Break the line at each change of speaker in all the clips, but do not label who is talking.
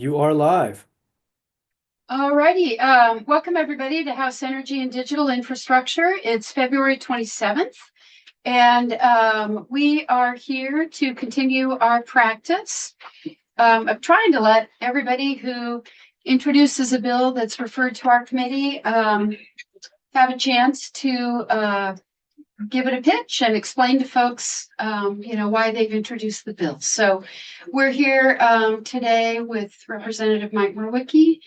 You are live.
Alrighty, welcome everybody to House Energy and Digital Infrastructure. It's February 27th, and we are here to continue our practice of trying to let everybody who introduces a bill that's referred to our committee have a chance to give it a pitch and explain to folks, why they've introduced the bill. So we're here today with Representative Mike Murwicki.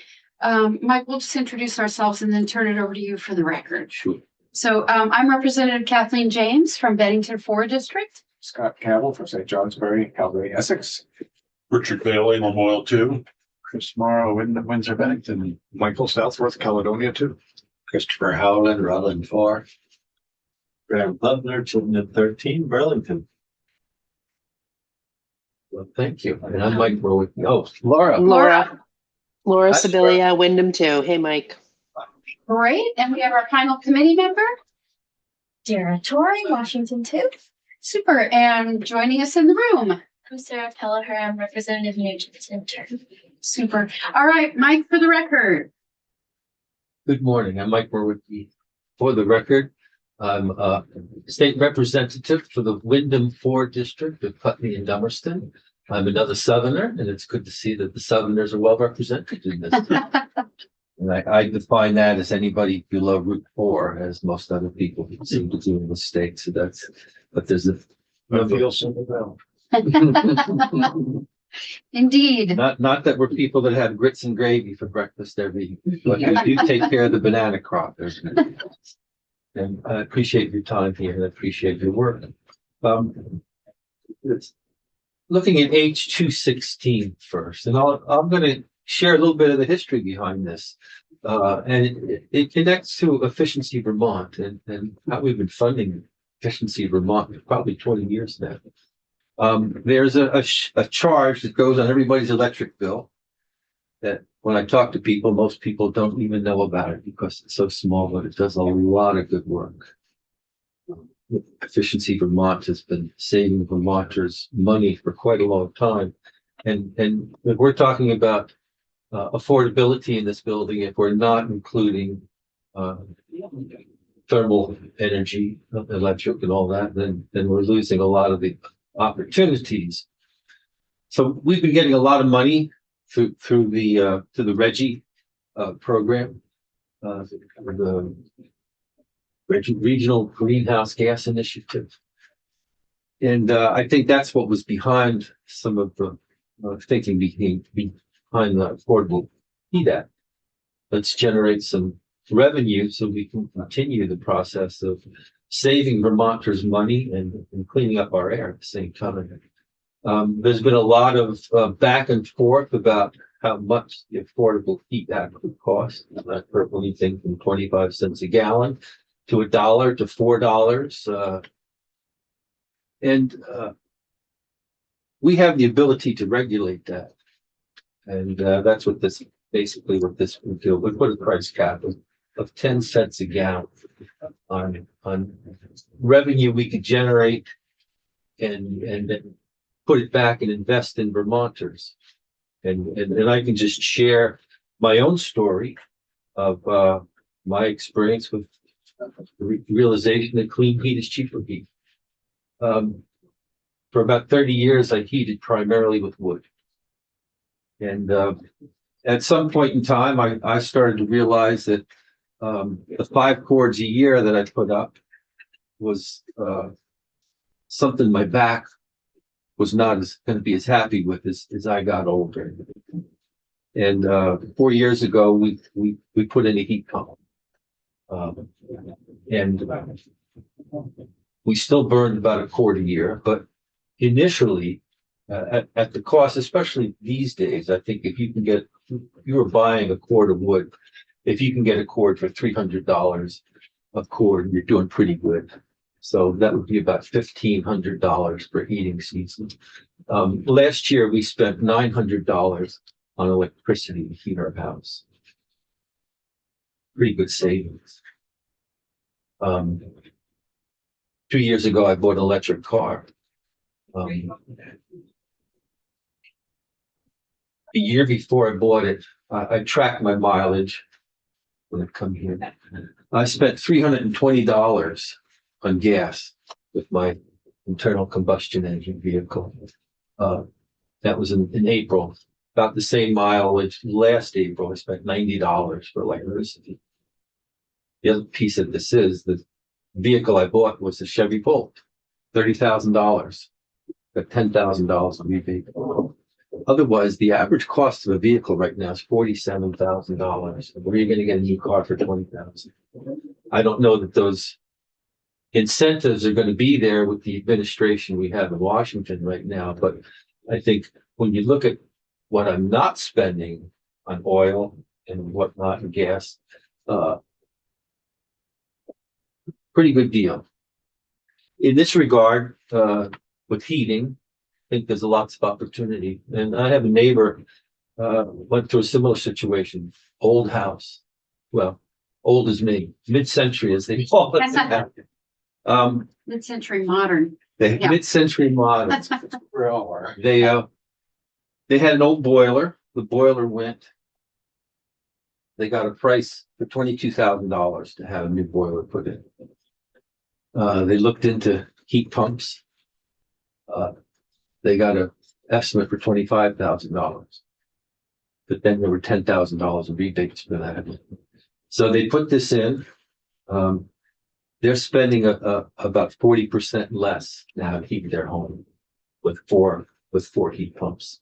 Mike, we'll just introduce ourselves and then turn it over to you for the record.
Sure.
So I'm Representative Kathleen James from Bennington 4 District.
Scott Campbell from St. Johnsbury, Calgary, Essex.
Richard Bailey, Memorial 2.
Chris Morrow, Windsor, Bennington. Michael Southworth, Caledonia 2.
Christopher Howland, Rutland 4.
Graham Putner, Chittenden 13, Burlington.
Well, thank you. And I'm Mike Murwick. Oh, Laura.
Laura
That's
Sibilia, Wyndham 2. Hey, Mike.
Great. And we have our final committee member,
Dara Torrey, Washington 2.
Super. And joining us in the room.
I'm Sarah Pelliher. I'm Representative Nugent Center.
Super. All right, Mike, for the record.
Good morning. I'm Mike Murwick. For the record, I'm a state representative for the Wyndham 4 district of Putney and Dummerston. I'm another Southerner, and it's good to see that the Southerners are well represented in this. And I define that as anybody below Route 4, as most other people seem to do in the state. So that's, but there's a
I feel single now.
Indeed.
not that we're people that have grits and gravy for breakfast every, but we do take care of the banana crop. And I appreciate your time here and I appreciate your work. It's looking at H216 first, and I'm going to share a little bit of the history behind this. And it connects to Efficiency Vermont and how we've been funding Efficiency Vermont for probably 20 years now. There's a charge that goes on everybody's electric bill that when I talk to people, most people don't even know about it because it's so small, but it does a lot of good work. Efficiency Vermont has been saving Vermonters money for quite a long time. And we're talking about affordability in this building. If we're not including thermal energy, electric and all that, then we're losing a lot of the opportunities. So we've been getting a lot of money through the to the RGGI program, the Regional Greenhouse Gas Initiative. And I think that's what was behind some of the thinking behind the Affordable Heat Act. Let's generate some revenue so we can continue the process of saving Vermonters money and cleaning up our air at the same time. There's been a lot of back and forth about how much the Affordable Heat Act would cost. I've heard anything from 25 cents a gallon to $1 to $4. And we have the ability to regulate that. And that's what this, basically what this would do. We put a price cap of 10 cents a gallon on revenue we could generate and then put it back and invest in Vermonters. And I can just share my own story of my experience with the realization that clean heat is cheaper heat. For about 30 years, I heated primarily with wood. And at some point in time, I started to realize that the 5 cords a year that I put up was something my back was not going to be as happy with as I got older. And 4 years ago, we put in a heat pump. And we still burned about a cord a year, but initially at the cost, especially these days, I think if you can get, you were buying a cord of wood, if you can get a cord for $300 a cord, you're doing pretty good. So that would be about $1,500 per heating season. Last year, we spent $900 on electricity to heat our house. Pretty good savings. 2 years ago, I bought an electric car. the year before I bought it, I tracked my mileage when I come here. I spent $320 on gas with my internal combustion engine vehicle. That was in April, about the same mileage. Last April, I spent $90 for electricity. The other piece of this is the vehicle I bought was a Chevy Bolt, $30,000, got $10,000 on rebate. Otherwise, the average cost of a vehicle right now is $47,000. Where are you going to get a new car for $20,000? I don't know that those incentives are going to be there with the administration we have in Washington right now. But I think when you look at what I'm not spending on oil and whatnot and gas, pretty good deal. In this regard, with heating, I think there's lots of opportunity. And I have a neighbor, went through a similar situation, old house. Well, old as me, mid-century as they call it.
Mid-century modern. Yeah.
Mid-century modern.
We're all right.
They had an old boiler. The boiler went. They got a price for $22,000 to have a new boiler put in. They looked into heat pumps. They got an estimate for $25,000, but then there were $10,000 of rebates for that. So they put this in. They're spending about 40% less now to heat their home with four heat pumps.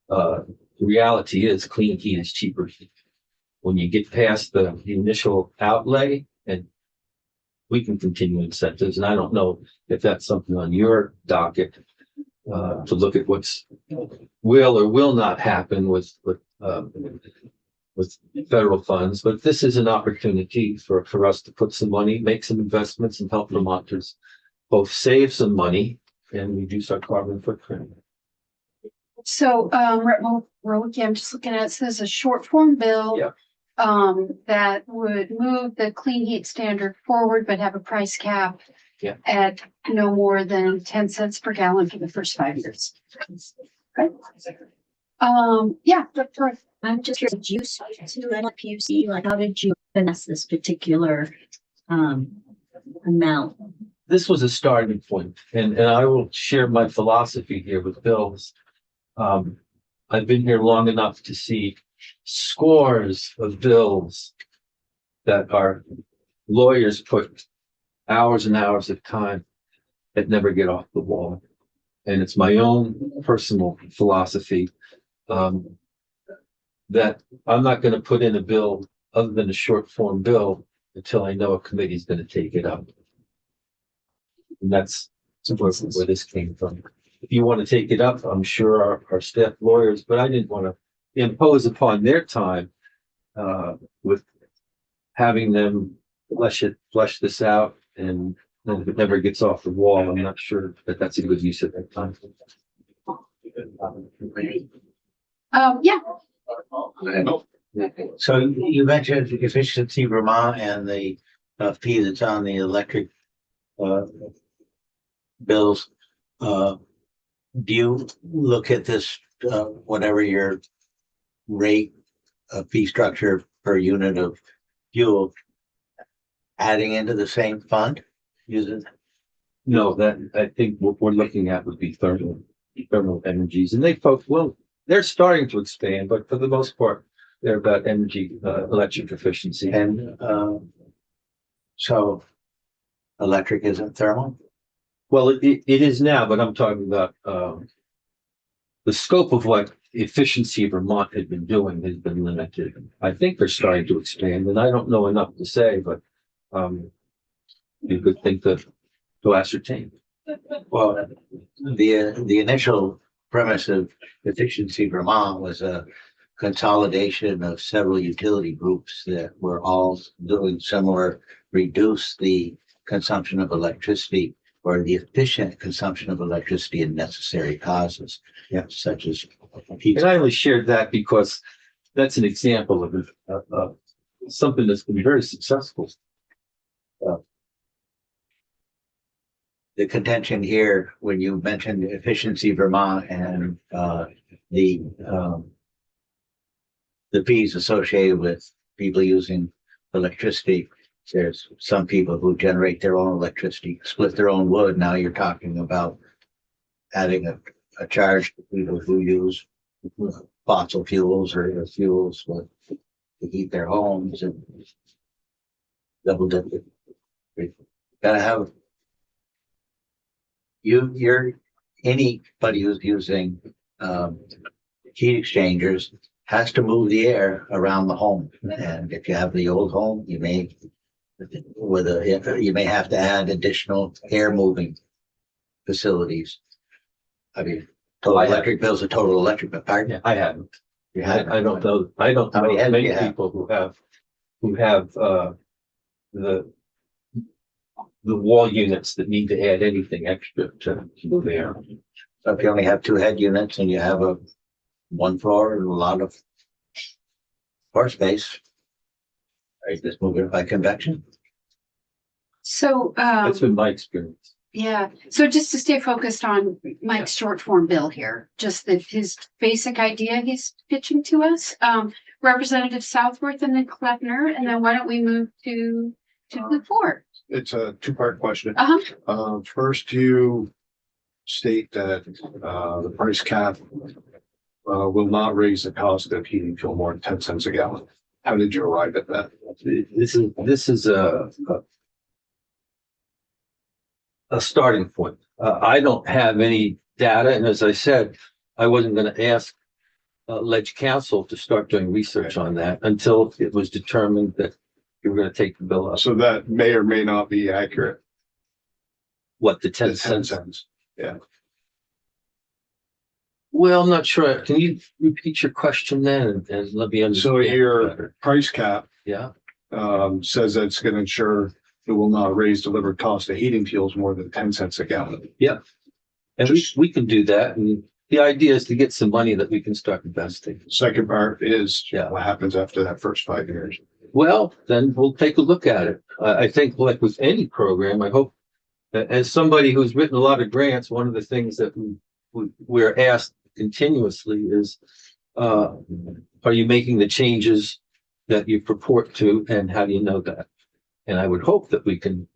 The reality is, clean heat is cheaper. When you get past the initial outlay, and we can continue incentives, and I don't know if that's something on your docket. To look at what's will or will not happen with federal funds, but this is an opportunity for us to put some money, make some investments, and help Vermonters both save some money and reduce our carbon footprint.
So, I'm just looking at, it says a short form bill.
Yeah.
That would move the clean heat standard forward, but have a price cap.
Yeah.
At no more than 10 cents per gallon for the first 5 years. Okay. Yeah, that's right.
I'm just curious, did you speak to NPUC? Like, how did you finesse this particular amount?
This was a starting point, and I will share my philosophy here with bills. I've been here long enough to see scores of bills that our lawyers put hours and hours of time that never get off the wall. And it's my own personal philosophy that I'm not going to put in a bill other than a short form bill until I know a committee is going to take it up. And that's where this came from. If you want to take it up, I'm sure our staff lawyers, but I didn't want to impose upon their time with having them flesh this out, and then if it never gets off the wall, I'm not sure that that's a good use of their time.
Yeah.
So you mentioned Efficiency Vermont and the fee that's on the electric bills. Do you look at this, whatever your rate fee structure per unit of fuel, adding into the same fund? Using
No, that I think what we're looking at would be thermal energies, and they're starting to expand, but for the most part, they're about energy, electric efficiency.
and so electric isn't thermal?
Well, it is now, but I'm talking about the scope of what Efficiency Vermont had been doing has been limited. I think they're starting to expand, and I don't know enough to say, but be a good thing to ascertain.
Well, the initial premise of Efficiency Vermont was a consolidation of several utility groups that were all doing similar, reduce the consumption of electricity or the efficient consumption of electricity in necessary causes, such as
And I only shared that because that's an example of something that's been very successful.
the contention here when you mentioned Efficiency Vermont and the the fees associated with people using electricity. There's some people who generate their own electricity, split their own wood. Now you're talking about adding a charge to people who use fossil fuels or fuels to heat their homes and double dip. Gotta have anybody who's using heat exchangers has to move the air around the home. And if you have the old home, you may have to add additional air moving facilities. I mean, total electric bill's a total electric bill. Pardon?
Yeah, I haven't.
You have
I don't know. I don't
How
know
many heads do
many
you have?
people who have the wall units that need to add anything extra to move air.
So if you only have 2 head units and you have a 1 floor and a lot of floor space, you just move it by convection.
So,
That's been my experience.
yeah, so just to stay focused on Mike's short form bill here, just his basic idea he's pitching to us. Representative Southworth and then Kleppner, and then why don't we move to the floor?
It's a 2-part question.
Uh-huh.
First, you state that, the price cap, will not raise the cost of heating fuel more than 10 cents a gallon. How did you arrive at that?
This is a starting point. I don't have any data, and as I said, I wasn't going to ask Ledge Council to start doing research on that until it was determined that you were going to take the bill up.
So that may or may not be accurate.
What, the
The
10
10
cents?
cents. Yeah.
Well, I'm not sure. Can you repeat your question then and let me understand?
So your
better?
price cap,
Yeah,
says that it's going to ensure it will not raise delivered cost of heating fuels more than 10 cents a gallon.
and we can do that. And the idea is to get some money that we can start investing.
Second part is
Yeah.
what happens after that first 5 years.
Well, then we'll take a look at it. I think like with any program, I hope that as somebody who's written a lot of grants, one of the things that we're asked continuously is, are you making the changes that you purport to, and how do you know that? And I would hope that we can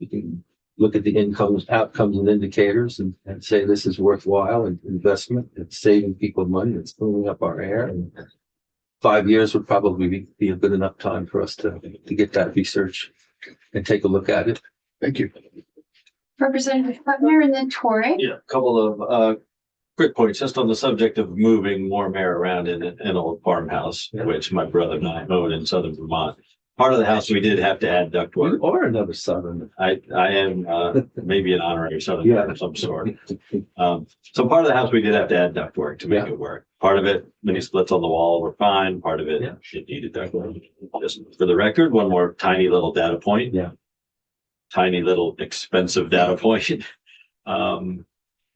look at the incomes, outcomes and indicators and say this is worthwhile and investment. It's saving people money. It's cleaning up our air. And 5 years would probably be a good enough time for us to get that research and take a look at it.
Thank you.
Representative Kleppner and then Torrey.
Yeah, a couple of quick points, just on the subject of moving warm air around in an old farmhouse,
Yeah.
which my brother and I own in southern Vermont. Part of the house, we did have to add ductwork.
You are another southern.
I am maybe an honorary southern
Yeah.
of some sort. So part of the house, we did have to add ductwork to make
Yeah.
it work. Part of it, mini splits on the wall were fine. Part of it,
Yeah.
it needed ductwork. Just for the record, one more tiny little data point.
Yeah.
Tiny little expensive data point. And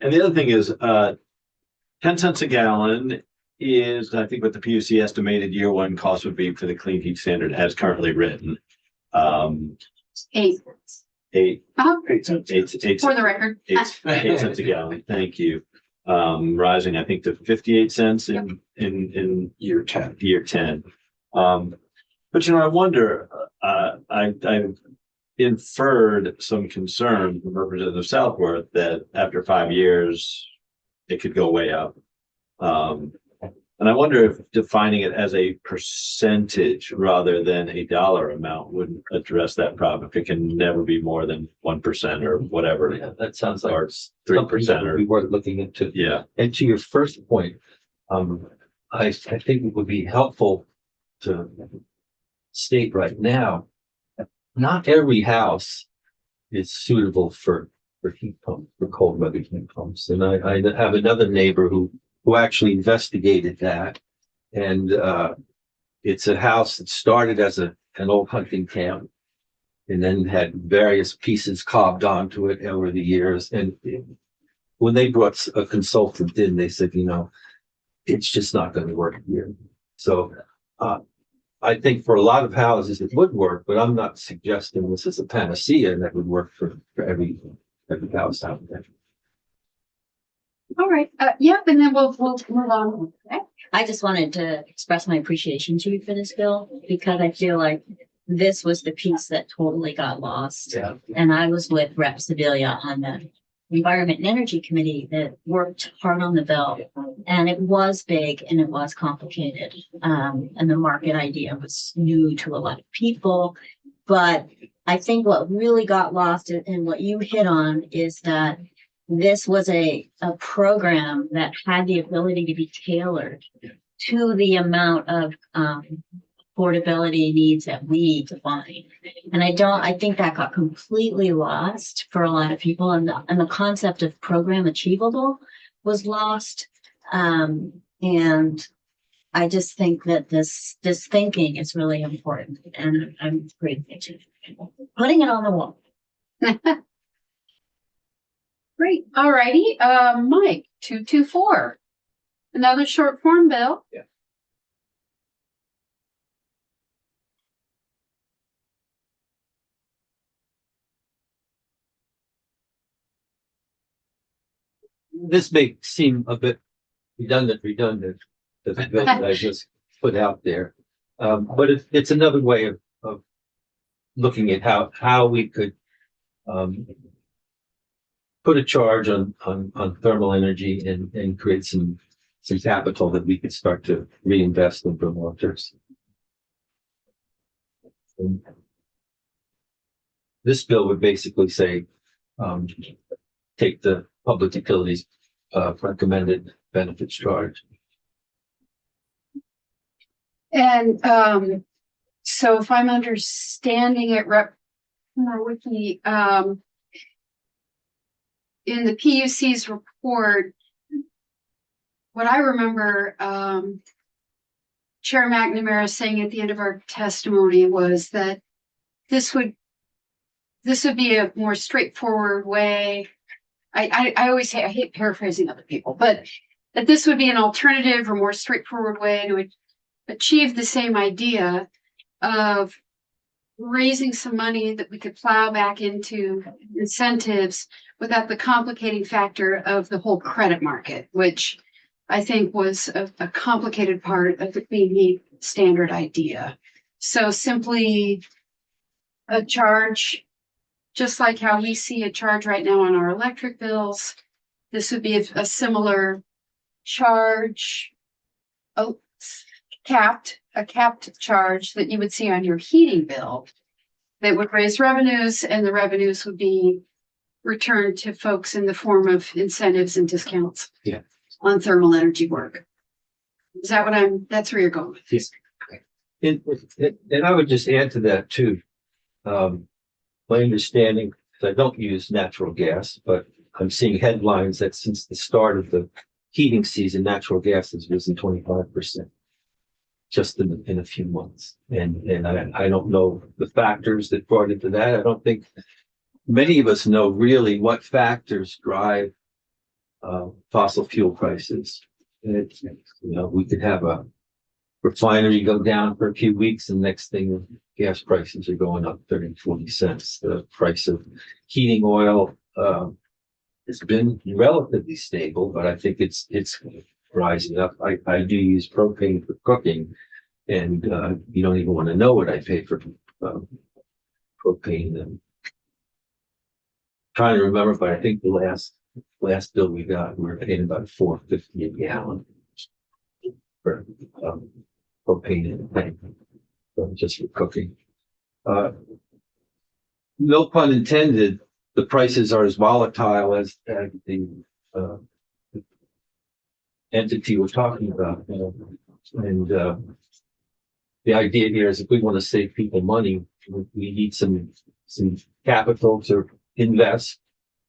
the other thing is, 10 cents a gallon is, I think, what the PUC estimated year 1 cost would be for the clean heat standard as currently written.
8.
Eight,
Uh-huh.
8 cents.
eight,
For the record.
8 cents a gallon. Thank you. Rising, I think, to 58 cents in
Year 10.
year 10. But I wonder, I've inferred some concern from Representative Southworth that after 5 years, it could go way up. And I wonder if defining it as a percentage rather than a dollar amount would address that problem. If it can never be more than 1% or whatever,
Yeah, that sounds like
or
something
3%
that would
or,
be worth looking into.
yeah.
And to your first point, I think it would be helpful to state right now, not every house is suitable for heat pumps, for cold weather heat pumps. And I have another neighbor who actually investigated that. And it's a house that started as an old hunting camp and then had various pieces cobbed onto it over the years. And when they brought a consultant in, they said, it's just not going to work here. So I think for a lot of houses it would work, but I'm not suggesting this is a panacea that would work for every house out there.
All right, yep, and then we'll move on. Okay.
I just wanted to express my appreciation to you for this bill because I feel like this was the piece that totally got lost.
Yeah.
And I was with Rep. Sedalia on the Environment and Energy Committee that worked hard on the bill. And it was big and it was complicated. And the market idea was new to a lot of people. But I think what really got lost and what you hit on is that this was a program that had the ability to be tailored to the amount of affordability needs that we define. And I think that got completely lost for a lot of people. And the concept of program achievable was lost. And I just think that this thinking is really important. And I'm grateful to putting it on the wall.
Great, all righty, Mike, 224. Another short form bill.
Yeah. This may seem a bit redundant, the bill that I just put out there. But it's another way of looking at how we could put a charge on thermal energy and create some capital that we could start to reinvest in promoters. And this bill would basically say, take the public utilities recommended benefits charge.
And so if I'm understanding it, Wiki, in the PUC's report, what I remember Chair McNamara saying at the end of our testimony was that this would be a more straightforward way. I always say, I hate paraphrasing other people, but that this would be an alternative or more straightforward way to achieve the same idea of raising some money that we could plow back into incentives without the complicating factor of the whole credit market, which I think was a complicated part of the clean heat standard idea. So simply a charge, just like how we see a charge right now on our electric bills, this would be a similar charge, a capped charge that you would see on your heating bill that would raise revenues, and the revenues would be returned to folks in the form of incentives and discounts.
Yeah.
On thermal energy work. Is that that's where you're going with this?
And I would just add to that too. My understanding, because I don't use natural gas, but I'm seeing headlines that since the start of the heating season, natural gas has risen 25% just in a few months. And I don't know the factors that brought into that. I don't think many of us know really what factors drive fossil fuel prices. And we could have a refinery go down for a few weeks, and next thing, gas prices are going up 30, 40 cents. The price of heating oil has been relatively stable, but I think it's rising up. I do use propane for cooking, and you don't even want to know what I pay for propane. And trying to remember, but I think the last bill we got, we were paying about $4.50 a gallon for propane and tank, just for cooking. No pun intended, the prices are as volatile as the entity we're talking about. And the idea here is if we want to save people money, we need some capital to invest.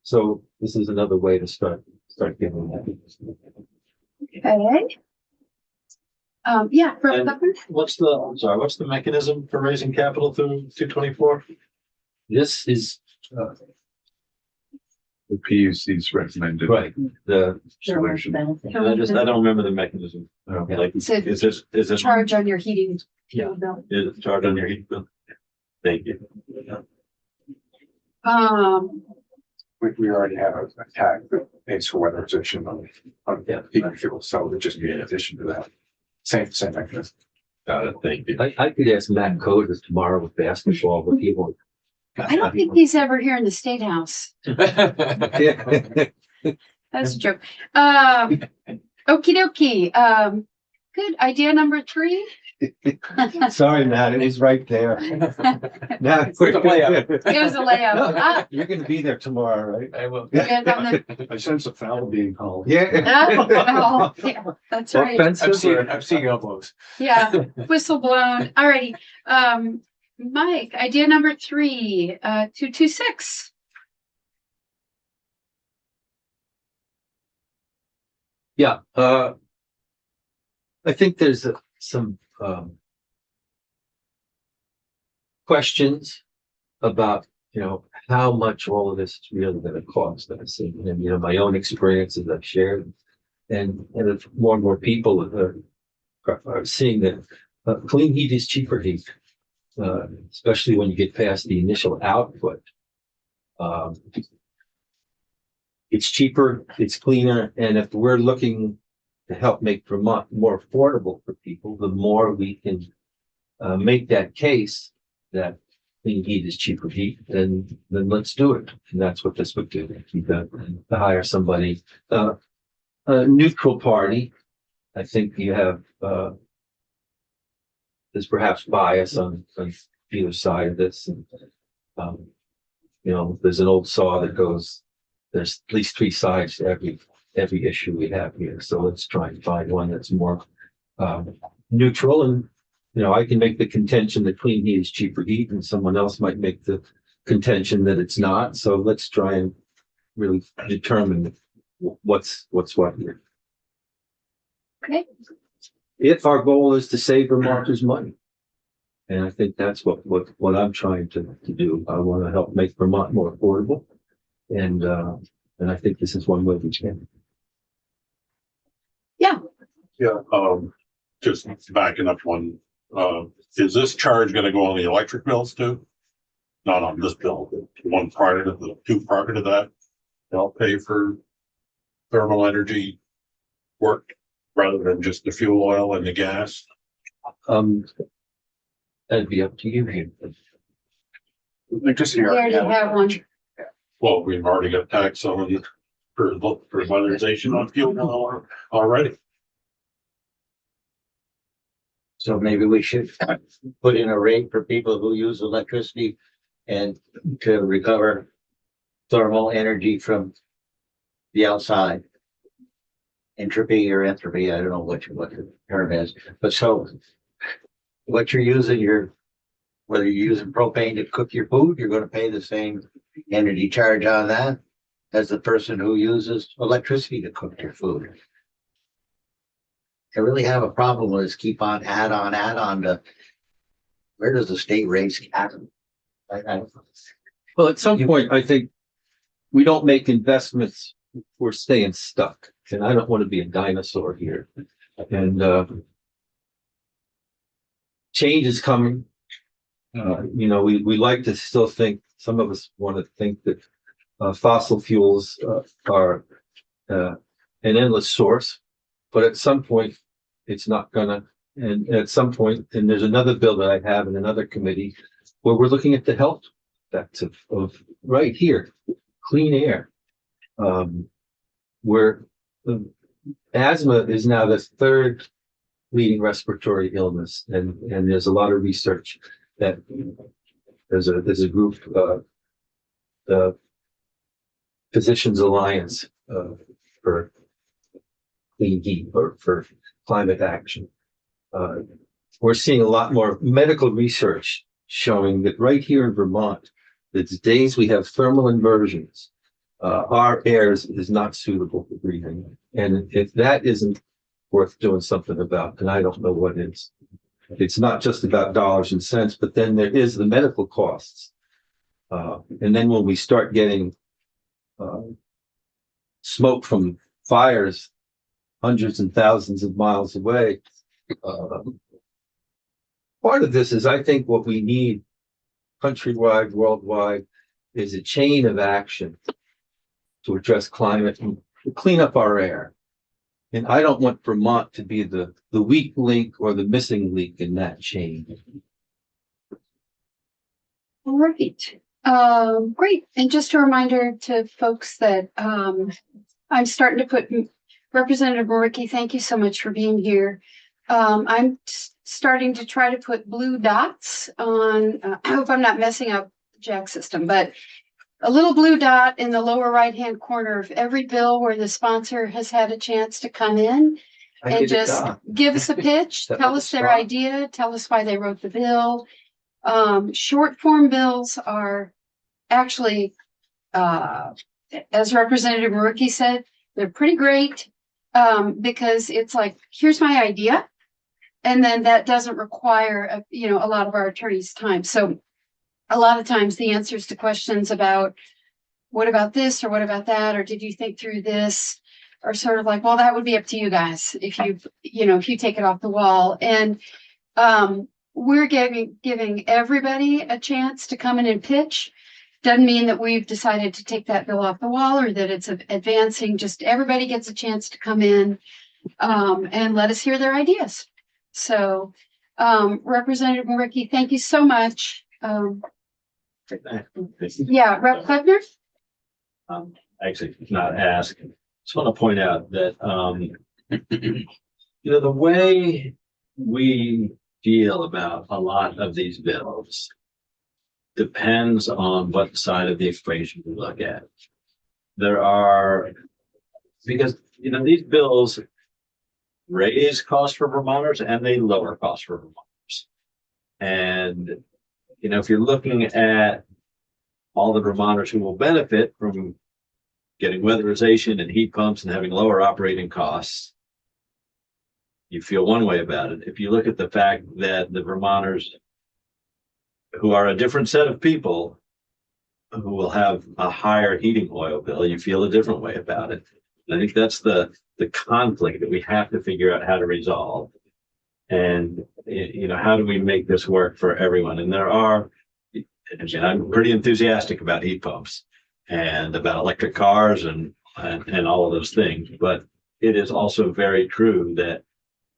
So this is another way to start giving that.
Okay. Yeah.
And what's the mechanism for raising capital through 224?
This is
The PUC's recommended.
right. The
Solution.
I don't remember the mechanism.
okay.
Like,
So-
is this
Charge on your heating
Yeah.
bill.
is it charge on your heat bill? Thank you.
we already have a tag that pays for weatherization on heating fuel, so it would just be in addition to that. Same mechanism.
Got it, thank you.
I could ask Matt Coda tomorrow with basketball, but he won't.
I don't think he's ever here in the State House.
Yeah.
That's a joke. Okie dokie. Good. Idea number 3.
Sorry, Matt, it is right there. Now,
Here's a layout. Ah,
you're gonna be there tomorrow, right?
I will.
yeah, on the-
I sense a foul being called.
Yeah.
oh, yeah, that's right.
Offensive.
I've seen elbows.
Yeah, whistle blown. Alrighty. Mike, idea number 3, 226.
Yeah, I think there's some questions about, how much all of this is really gonna cost us. And, my own experiences I've shared. And if more and more people are seeing that clean heat is cheaper heat, especially when you get past the initial output. It's cheaper, it's cleaner, and if we're looking to help make Vermont more affordable for people, the more we can make that case that clean heat is cheaper heat, then let's do it. And that's what this would do. To hire somebody, a neutral party. I think you have there's perhaps bias on either side of this. And, there's an old saw that goes, there's at least 3 sides to every issue we have here. So let's try and find one that's more neutral. And, I can make the contention that clean heat is cheaper heat, and someone else might make the contention that it's not. So let's try and really determine what's what here.
Okay.
If our goal is to save Vermonters money. And I think that's what I'm trying to do. I want to help make Vermont more affordable. And I think this is one way we can.
Yeah.
Yeah, just backing up one, is this charge gonna go on the electric bills too? Not on this bill, but one prior to the 2 prior to that, they'll pay for thermal energy work rather than just the fuel oil and the gas.
That'd be up to you here.
Like just
We
here.
already have one.
Well, we've already got tax on for weatherization on fuel oil already.
So maybe we should put in a rate for people who use electricity and to recover thermal energy from the outside. Entropy or entropy, I don't know what the term is, but so what you're using, whether you're using propane to cook your food, you're going to pay the same energy charge on that as the person who uses electricity to cook your food. I really have a problem with this keep on add on to where does the state raise capital?
Well, at some point, I think we don't make investments, we're staying stuck. And I don't want to be a dinosaur here. And change is coming. We like to still think, some of us want to think that fossil fuels are an endless source, but at some point it's not gonna. And at some point, and there's another bill that I have in another committee where we're looking at the health effects of right here, clean air. Where asthma is now the 3rd leading respiratory illness, and there's a lot of research that there's a group, the Physicians Alliance for Clean Heat or for climate action. We're seeing a lot more medical research showing that right here in Vermont, the days we have thermal inversions, our air is not suitable for breathing. And if that isn't worth doing something about, then I don't know what is. It's not just about dollars and cents, but then there is the medical costs. And then when we start getting smoke from fires hundreds and thousands of miles away, part of this is, I think, what we need countrywide, worldwide, is a chain of action to address climate and to clean up our air. And I don't want Vermont to be the weak link or the missing link in that chain.
All right. Great. And just a reminder to folks that I'm starting to put Representative Ricky, thank you so much for being here. I'm starting to try to put blue dots on, I hope I'm not messing up the Jack system, but a little blue dot in the lower right-hand corner of every bill where the sponsor has had a chance to come in and just give us a pitch, tell us their idea, tell us why they wrote the bill. Short form bills are actually, as Representative Murky said, they're pretty great because it's like, here's my idea. And then that doesn't require, a lot of our attorneys' time. So a lot of times the answers to questions about what about this or what about that, or did you think through this, are sort of like, well, that would be up to you guys if you take it off the wall. And we're giving everybody a chance to come in and pitch. Doesn't mean that we've decided to take that bill off the wall or that it's advancing. Just everybody gets a chance to come in and let us hear their ideas. So Representative Ricky, thank you so much. Yeah, Rep. Kleppner?
Actually, not ask. Just want to point out that, the way we feel about a lot of these bills depends on what side of the equation we look at. Because these bills raise costs for Vermonters and they lower costs for Vermonters. And, if you're looking at all the Vermonters who will benefit from getting weatherization and heat pumps and having lower operating costs, you feel one way about it. If you look at the fact that the Vermonters who are a different set of people who will have a higher heating oil bill, you feel a different way about it. And I think that's the conflict that we have to figure out how to resolve. And, how do we make this work for everyone? And I'm pretty enthusiastic about heat pumps and about electric cars and all of those things. But it is also very true that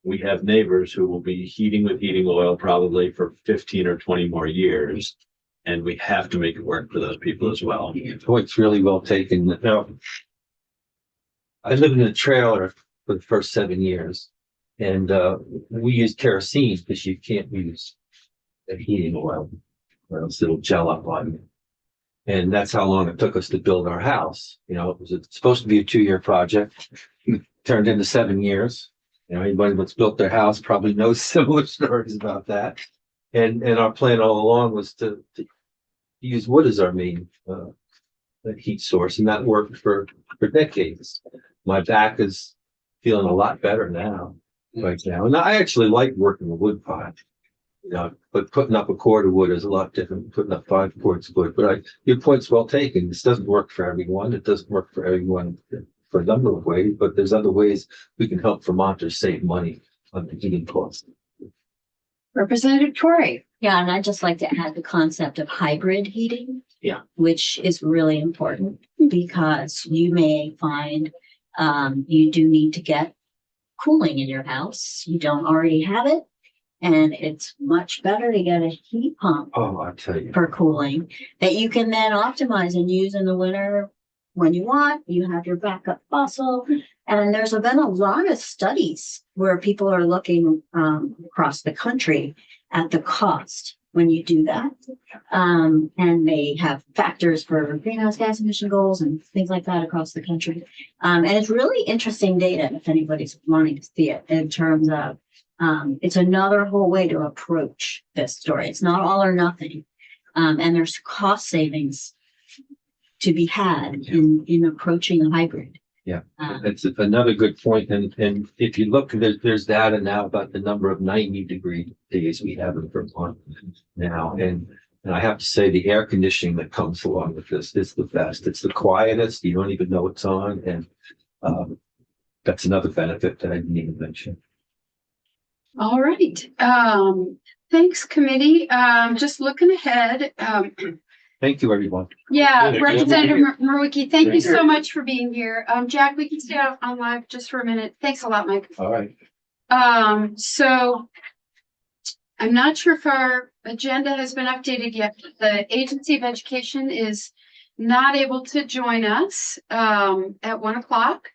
we have neighbors who will be heating with heating oil probably for 15 or 20 more years. And we have to make it work for those people as well.
Point's really well taken. Now, I lived in a trailer for the first 7 years, and we used kerosene because you can't use a heating oil or else it'll gel up on you. And that's how long it took us to build our house. It was supposed to be a 2-year project. It turned into 7 years. Anybody that's built their house probably knows similar stories about that. And our plan all along was to use wood as our main heat source, and that worked for decades. My back is feeling a lot better right now. And I actually like working with wood pile. But putting up a cord of wood is a lot different than putting up 5 cords of wood. But your point's well taken. This doesn't work for everyone. It doesn't work for everyone for a number of ways, but there's other ways we can help Vermonters save money on the heating costs.
Representative Torrey.
Yeah, and I'd just like to add the concept of hybrid heating.
Yeah.
Which is really important because you may find you do need to get cooling in your house. You don't already have it. And it's much better to get a heat pump
I tell you,
for cooling that you can then optimize and use in the winter when you want. You have your backup fossil. And there's been a lot of studies where people are looking across the country at the cost when you do that. And they have factors for greenhouse gas emission goals and things like that across the country. And it's really interesting data if anybody's wanting to see it in terms of it's another whole way to approach this story. It's not all or nothing. And there's cost savings to be had in approaching a hybrid.
Yeah, that's another good point. And if you look, there's data now about the number of 90-degree days we have in Vermont now. And I have to say the air conditioning that comes along with this is the best. It's the quietest. You don't even know it's on. And that's another benefit that I didn't even mention.
All right. Thanks, committee. Just looking ahead,
Thank you, everyone.
Yeah,
Thank you.
Representative Marwicki, thank you so much for being here. Jack, we can stay out on live just for a minute. Thanks a lot, Mike.
All right.
So I'm not sure if our agenda has been updated yet. The Agency of Education is not able to join us at 1 o'clock.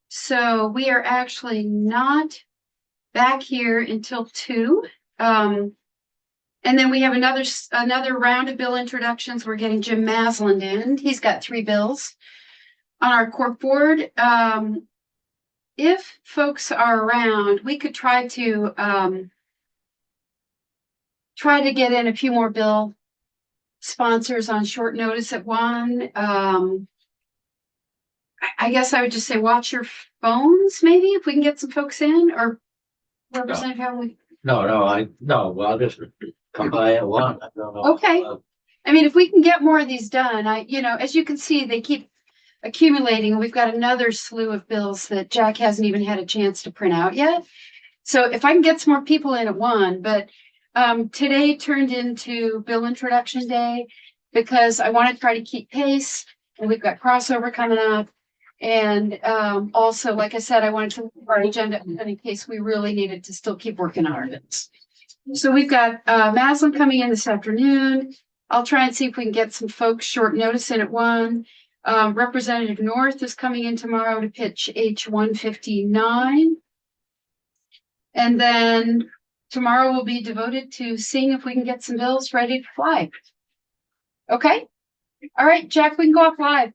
So we are actually not back here until 2. And then we have another round of bill introductions. We're getting Jim Masland in. He's got 3 bills on our court board. If folks are around, we could try to get in a few more bill sponsors on short notice at 1. I guess I would just say watch your phones, maybe, if we can get some folks in, or Representative Howard.
No, well, I'll just come by at 1. I don't know.
Okay. I mean, if we can get more of these done, as you can see, they keep accumulating. We've got another slew of bills that Jack hasn't even had a chance to print out yet. So if I can get some more people in at 1, but today turned into bill introduction day because I want to try to keep pace, and we've got crossover coming up. And also, like I said, I wanted to move our agenda in case we really needed to still keep working on our bills. So we've got Maslin coming in this afternoon. I'll try and see if we can get some folks short notice in at 1. Representative North is coming in tomorrow to pitch H-159. And then tomorrow will be devoted to seeing if we can get some bills ready to fly. Okay? All right, Jack, we can go off live.